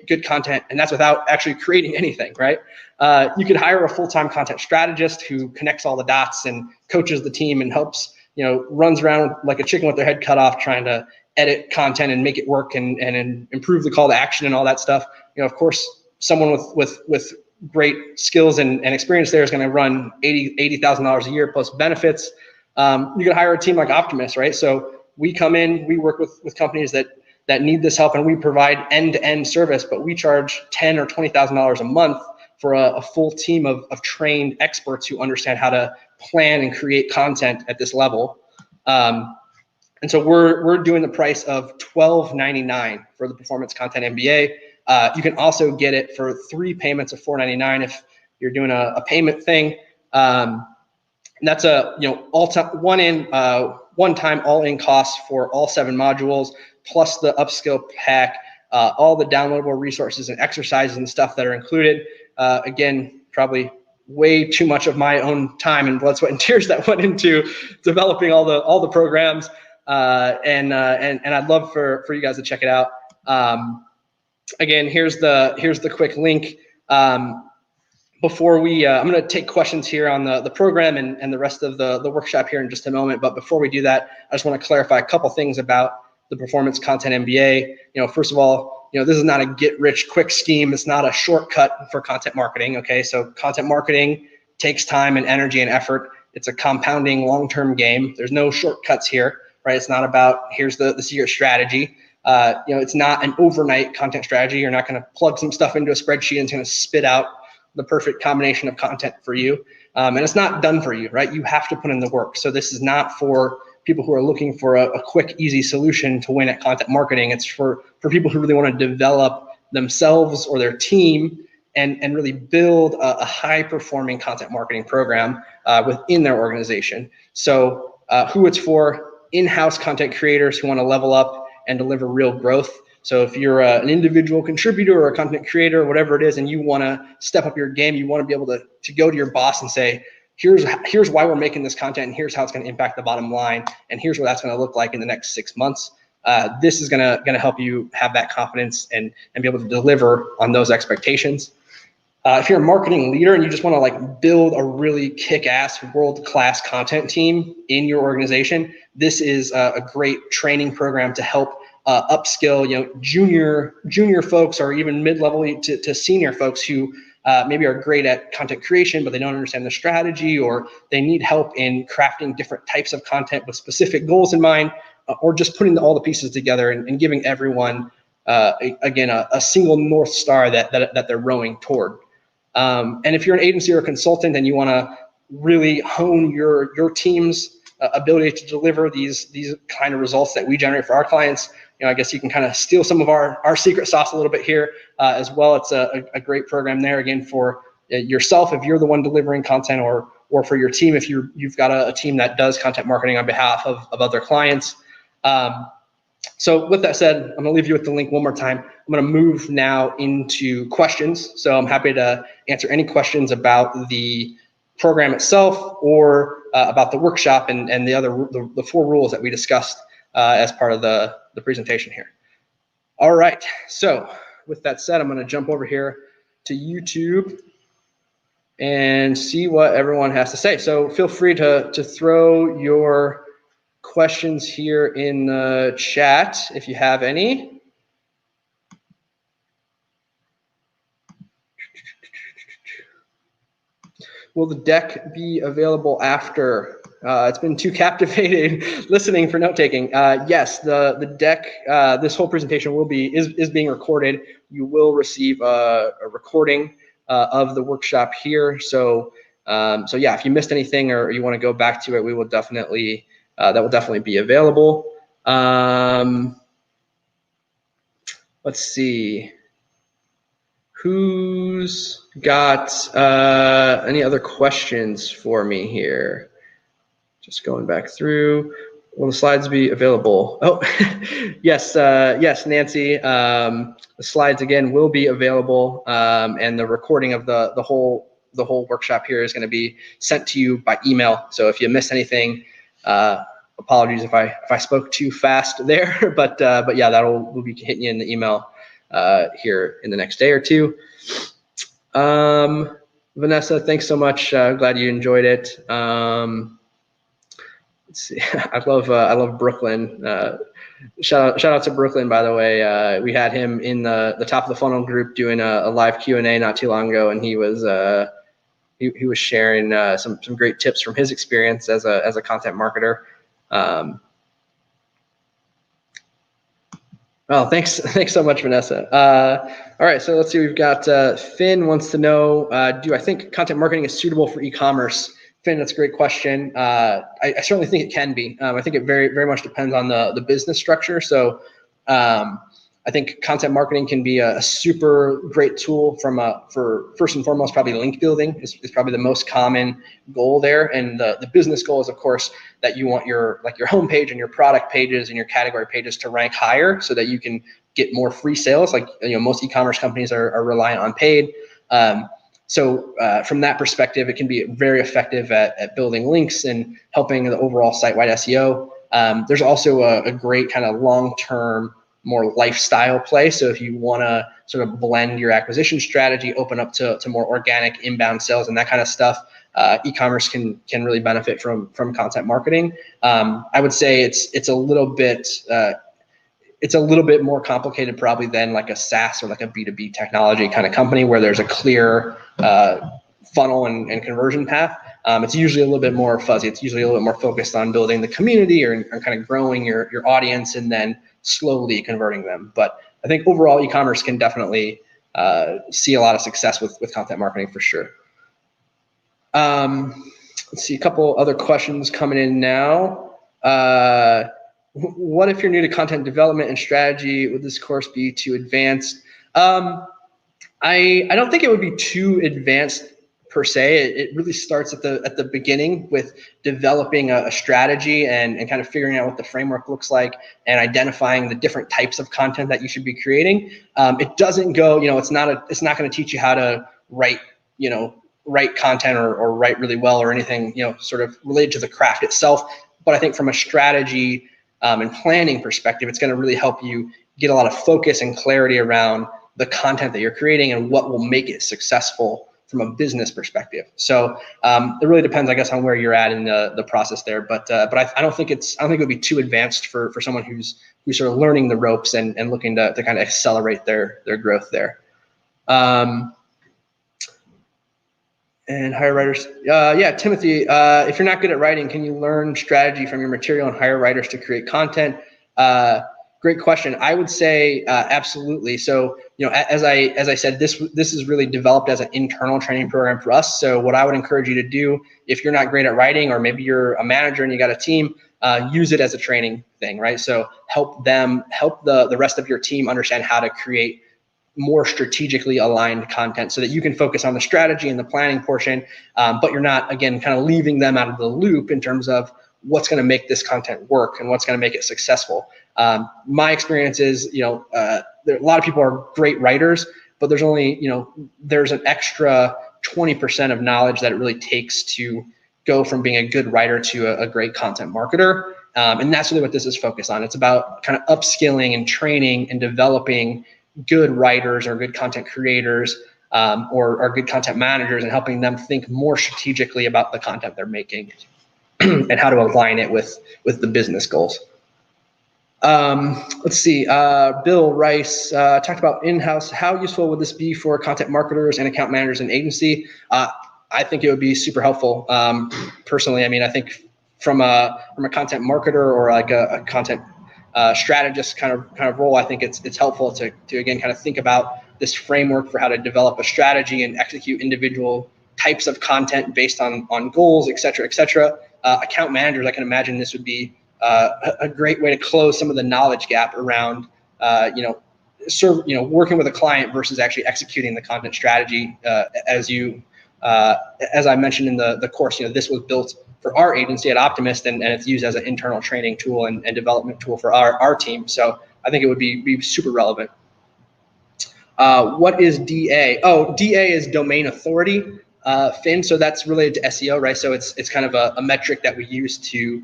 good content. And that's without actually creating anything, right? You could hire a full-time content strategist who connects all the dots and coaches the team and helps, runs around like a chicken with their head cut off, trying to edit content and make it work and improve the call to action and all that stuff. Of course, someone with great skills and experience there is going to run $80,000 a year plus benefits. You can hire a team like Optimist, right? So we come in, we work with companies that need this help, and we provide end-to-end service, but we charge $10,000 or $20,000 a month for a full team of trained experts who understand how to plan and create content at this level. And so we're doing the price of $12.99 for the Performance Content MBA. You can also get it for 3 payments of $4.99 if you're doing a payment thing. And that's a one-time all-in cost for all 7 modules, plus the upskill pack, all the downloadable resources and exercises and stuff that are included. Again, probably way too much of my own time and blood, sweat, and tears that went into developing all the programs. And I'd love for you guys to check it out. Again, here's the quick link. Before we, I'm going to take questions here on the program and the rest of the workshop here in just a moment. But before we do that, I just want to clarify a couple things about the Performance Content MBA. First of all, this is not a get-rich-quick scheme. It's not a shortcut for content marketing. Okay, so content marketing takes time and energy and effort. It's a compounding long-term game. There's no shortcuts here, right? It's not about here's the secret strategy. It's not an overnight content strategy. You're not going to plug some stuff into a spreadsheet and it's going to spit out the perfect combination of content for you. And it's not done for you, right? You have to put in the work. So this is not for people who are looking for a quick, easy solution to win at content marketing. It's for people who really want to develop themselves or their team and really build a high-performing content marketing program within their organization. So who it's for: in-house content creators who want to level up and deliver real growth. So if you're an individual contributor or a content creator or whatever it is, and you want to step up your game, you want to be able to go to your boss and say, here's why we're making this content, and here's how it's going to impact the bottom line, and here's what that's going to look like in the next 6 months. This is going to help you have that confidence and be able to deliver on those expectations. If you're a marketing leader and you just want to build a really kick-ass world-class content team in your organization, this is a great training program to help upskill junior folks or even mid-level to senior folks who maybe are great at content creation, but they don't understand the strategy, or they need help in crafting different types of content with specific goals in mind, or just putting all the pieces together and giving everyone, a single North Star that they're rowing toward. And if you're an agency or a consultant and you want to really hone your team's ability to deliver these kind of results that we generate for our clients, I guess you can kind of steal some of our secret sauce a little bit here as well. It's a great program there, again, for yourself if you're the one delivering content, or for your team if you've got a team that does content marketing on behalf of other clients. So with that said, I'm going to leave you with the link one more time. I'm going to move now into questions. So I'm happy to answer any questions about the program itself or about the workshop and the 4 rules that we discussed as part of the presentation here. All right, so with that said, I'm going to jump over here to YouTube and see what everyone has to say. So feel free to throw your questions here in the chat if you have any. Will the deck be available after? It's been too captivating listening for note-taking. Yes, the deck, this whole presentation is being recorded. You will receive a recording of the workshop here. So yeah, if you missed anything or you want to go back to it, we will definitely that will definitely be available. Let's see. Who's got any other questions for me here? Just going back through. Will the slides be available? Oh, yes, Nancy. The slides again will be available, and the recording of the whole workshop here is going to be sent to you by email. So if you missed anything, apologies if I spoke too fast there, but yeah, we'll be hitting you in the email here in the next day or two. Vanessa, thanks so much. Glad you enjoyed it. Let's see. I love Brooklyn. Shout out to Brooklyn, by the way. We had him in the top of the funnel group doing a live Q&A not too long ago, and he was sharing some great tips from his experience as a content marketer. Oh, thanks so much, Vanessa. All right, so let's see. We've got Finn wants to know, do I think content marketing is suitable for e-commerce? Finn, that's a great question. I certainly think it can be. I think it very much depends on the business structure. So I think content marketing can be a super great tool for first and foremost, probably link building is probably the most common goal there. And the business goal is, of course, that you want your homepage and your product pages and your category pages to rank higher so that you can get more free sales. Like, most e-commerce companies are reliant on paid. So from that perspective, it can be very effective at building links and helping the overall site-wide SEO. There's also a great kind of long-term, more lifestyle play. So if you want to sort of blend your acquisition strategy, open up to more organic inbound sales and that kind of stuff, e-commerce can really benefit from content marketing. I would say it's a little bit more complicated probably than like a SaaS or like a B2B technology kind of company where there's a clear funnel and conversion path. It's usually a little bit more fuzzy. It's usually a little bit more focused on building the community or kind of growing your audience and then slowly converting them. But I think overall e-commerce can definitely see a lot of success with content marketing for sure. Let's see, a couple other questions coming in now. What if you're new to content development and strategy? Would this course be too advanced? I don't think it would be too advanced per se. It really starts at the beginning with developing a strategy and kind of figuring out what the framework looks like and identifying the different types of content that you should be creating. It doesn't go, it's not going to teach you how to write content or write really well or anything, sort of related to the craft itself. But I think from a strategy and planning perspective, it's going to really help you get a lot of focus and clarity around the content that you're creating and what will make it successful from a business perspective. So it really depends, I guess, on where you're at in the process there. But I don't think it would be too advanced for someone who's sort of learning the ropes and looking to kind of accelerate their growth there. And hire writers. Yeah, Timothy, if you're not good at writing, can you learn strategy from your material and hire writers to create content? Great question. I would say absolutely. So, as I said, this is really developed as an internal training program for us. So what I would encourage you to do, if you're not great at writing, or maybe you're a manager and you got a team, use it as a training thing, right? So help the rest of your team understand how to create more strategically aligned content so that you can focus on the strategy and the planning portion, but you're not, again, kind of leaving them out of the loop in terms of what's going to make this content work and what's going to make it successful. My experience is, a lot of people are great writers, but there's only, there's an extra 20% of knowledge that it really takes to go from being a good writer to a great content marketer. And that's really what this is focused on. It's about kind of upskilling and training and developing good writers or good content creators or good content managers and helping them think more strategically about the content they're making and how to align it with the business goals. Let's see, Bill Rice talked about in-house. How useful would this be for content marketers and account managers in agency? I think it would be super helpful. Personally, I mean, I think from a content marketer or like a content strategist kind of role, I think it's helpful to again kind of think about this framework for how to develop a strategy and execute individual types of content based on goals, et cetera, et cetera. Account managers, I can imagine this would be a great way to close some of the knowledge gap around working with a client versus actually executing the content strategy. As I mentioned in the course, this was built for our agency at Optimist, and it's used as an internal training tool and development tool for our team. So I think it would be super relevant. What is DA? Oh, DA is domain authority, Finn. So that's related to SEO, right? So it's kind of a metric that we use to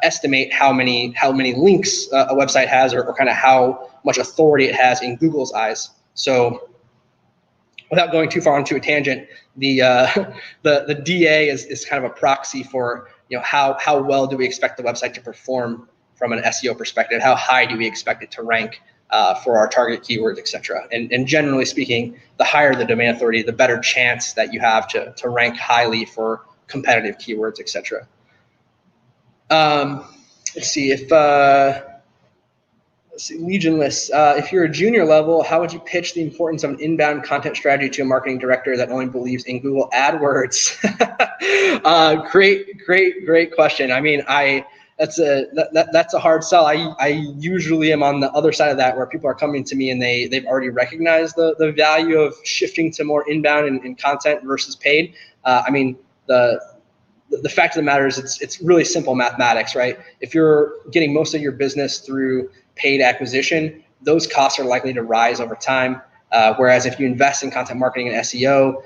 estimate how many links a website has, or kind of how much authority it has in Google's eyes. So without going too far onto a tangent, the DA is kind of a proxy for how well do we expect the website to perform from an SEO perspective? How high do we expect it to rank for our target keywords, et cetera? And generally speaking, the higher the domain authority, the better chance that you have to rank highly for competitive keywords, et cetera. Let's see if let's see, Legionless. If you're a junior level, how would you pitch the importance of an inbound content strategy to a marketing director that only believes in Google AdWords? Great question. I mean, that's a hard sell. I usually am on the other side of that, where people are coming to me and they've already recognized the value of shifting to more inbound and content versus paid. I mean, the fact of the matter is it's really simple mathematics, right? If you're getting most of your business through paid acquisition, those costs are likely to rise over time. Whereas if you invest in content marketing and SEO,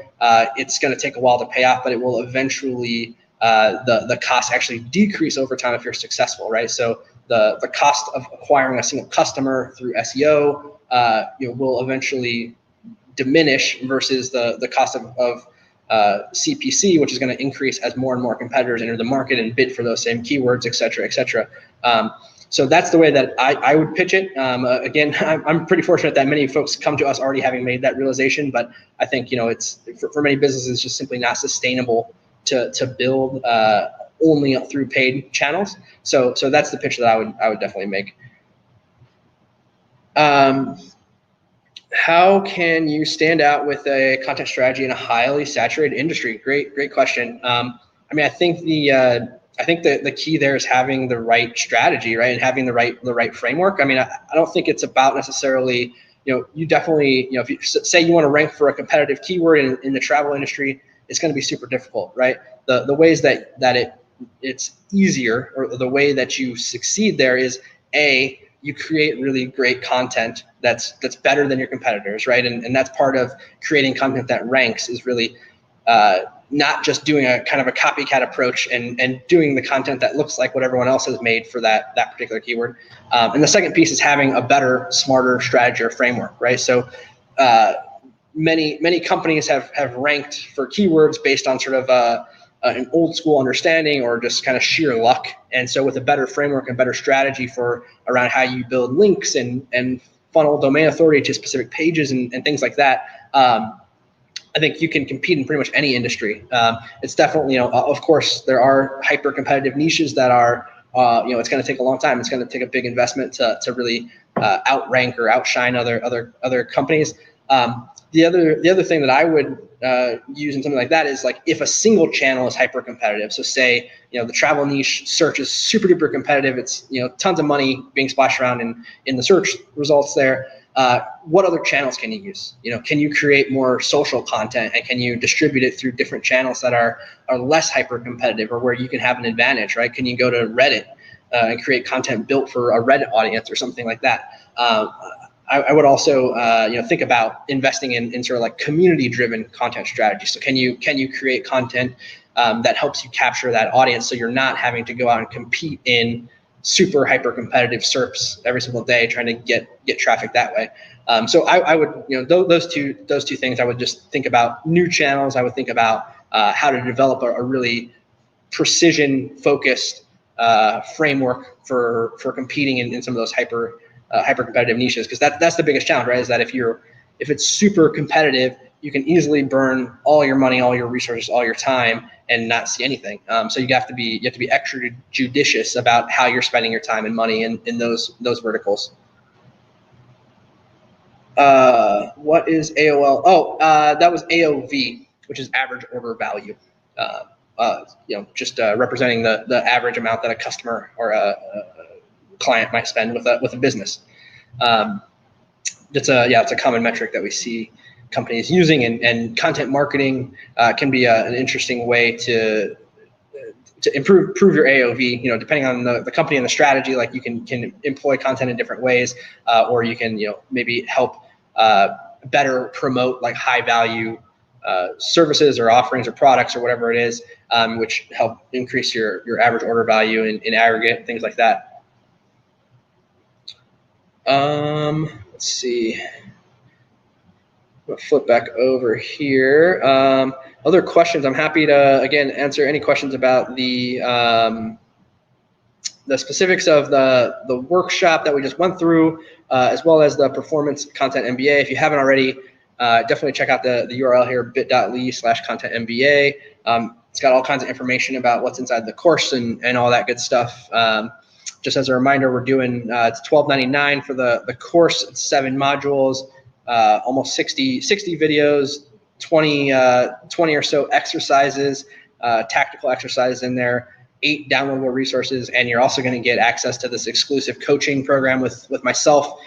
it's going to take a while to pay off, but it will eventually, the costs actually decrease over time if you're successful, right? So the cost of acquiring a single customer through SEO will eventually diminish versus the cost of CPC, which is going to increase as more and more competitors enter the market and bid for those same keywords, et cetera, et cetera. So that's the way that I would pitch it. Again, I'm pretty fortunate that many folks come to us already having made that realization, but I think it's for many businesses just simply not sustainable to build only through paid channels. So that's the pitch that I would definitely make. How can you stand out with a content strategy in a highly saturated industry? Great question. I mean, I think the key there is having the right strategy, right, and having the right framework. I mean, I don't think it's about necessarily, you definitely, if you say you want to rank for a competitive keyword in the travel industry, it's going to be super difficult, right? The ways that it's easier, or the way that you succeed there is you create really great content that's better than your competitors, right? And that's part of creating content that ranks, is really not just doing a kind of a copycat approach and doing the content that looks like what everyone else has made for that particular keyword. And the second piece is having a better, smarter strategy or framework, right? So many companies have ranked for keywords based on sort of an old school understanding or just kind of sheer luck. And so with a better framework and better strategy around how you build links and funnel domain authority to specific pages and things like that, I think you can compete in pretty much any industry. It's definitely, of course, there are hyper competitive niches that are, it's going to take a long time. It's going to take a big investment to really outrank or outshine other companies. The other thing that I would use in something like that is, like, if a single channel is hyper competitive. So say, the travel niche search is super duper competitive. It's, tons of money being splashed around in the search results there. What other channels can you use? Can you create more social content, and can you distribute it through different channels that are less hyper competitive, or where you can have an advantage, right? Can you go to Reddit and create content built for a Reddit audience or something like that? I would also, think about investing in sort of like community-driven content strategies. So can you create content that helps you capture that audience, so you're not having to go out and compete in super hyper competitive SERPs every single day trying to get traffic that way. So I would, those two things, I would just think about new channels. I would think about how to develop a really precision-focused framework for competing in some of those hyper competitive niches, because that's the biggest challenge, right? Is that if it's super competitive, you can easily burn all your money, all your resources, all your time, and not see anything. So you have to be extra judicious about how you're spending your time and money in those verticals. What is AOL? Oh, that was AOV, which is average order value. Just representing the average amount that a customer or a client might spend with a business. It's a common metric that we see companies using, and content marketing can be an interesting way to improve your AOV. Depending on the company and the strategy, like you can employ content in different ways, or you can maybe help better promote like high value services or offerings or products or whatever it is, which help increase your average order value in aggregate, things like that. Let's see. I'm gonna flip back over here. Other questions? I'm happy to again answer any questions about the specifics of the workshop that we just went through, as well as the Performance Content MBA. If you haven't already, definitely check out the URL here, bit.ly/content MBA. It's got all kinds of information about what's inside the course and all that good stuff. just as a reminder, we're doing it's $12.99 for the course. It's 7 modules, almost 60 videos, 20 or so exercises, tactical exercises in there, 8 downloadable resources, and you're also going to get access to this exclusive coaching program with myself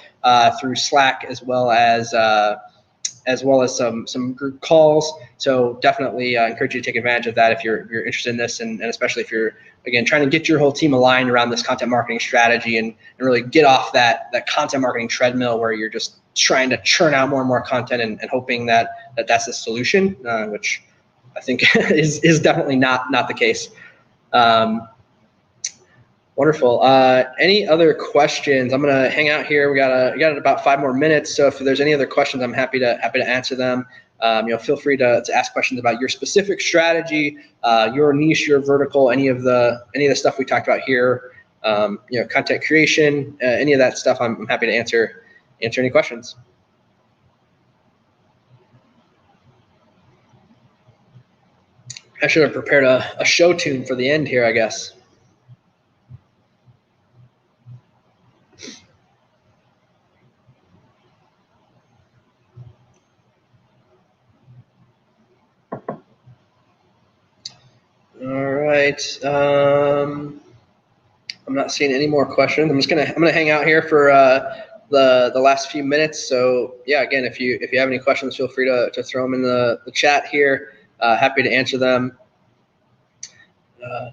through Slack, as well as some group calls. So definitely encourage you to take advantage of that if you're interested in this, and especially if you're, again, trying to get your whole team aligned around this content marketing strategy and really get off that content marketing treadmill where you're just trying to churn out more and more content and hoping that's the solution, which I think is definitely not the case. Wonderful. Any other questions? I'm gonna hang out here. We got about 5 more minutes. So if there's any other questions, I'm happy to answer them. Feel free to ask questions about your specific strategy, your niche, your vertical, any of the stuff we talked about here. Content creation, any of that stuff. I'm happy to answer any questions. I should have prepared a show tune for the end here, I guess. All right. I'm not seeing any more questions. I'm gonna hang out here for the last few minutes. So yeah, again, if you have any questions, feel free to throw them in the chat here. Happy to answer them.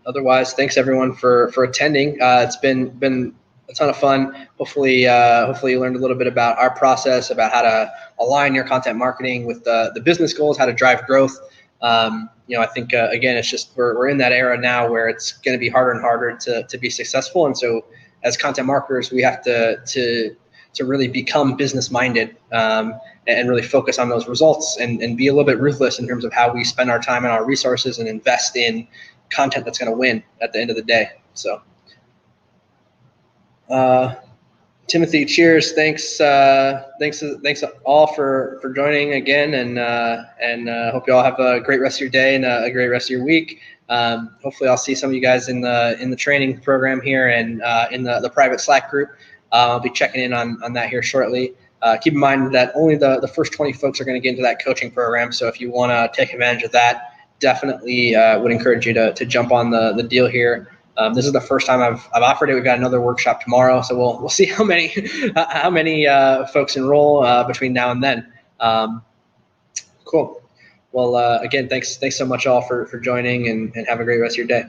Otherwise, thanks everyone for attending. It's been a ton of fun. Hopefully you learned a little bit about our process, about how to align your content marketing with the business goals, how to drive growth. I think again, it's just we're in that era now where it's going to be harder and harder to be successful, and so as content marketers, we have to really become business minded and really focus on those results and be a little bit ruthless in terms of how we spend our time and our resources and invest in content that's going to win at the end of the day. So Timothy, cheers. Thanks all for joining again, and hope you all have a great rest of your day and a great rest of your week. Hopefully I'll see some of you guys in the training program here and in the private Slack group. I'll be checking in on that here shortly. Keep in mind that only the first 20 folks are going to get into that coaching program. So if you want to take advantage of that, definitely would encourage you to jump on the deal here. This is the first time I've offered it. We've got another workshop tomorrow, so we'll see how many folks enroll between now and then. Cool. Well, again, thanks so much all for joining, and have a great rest of your day.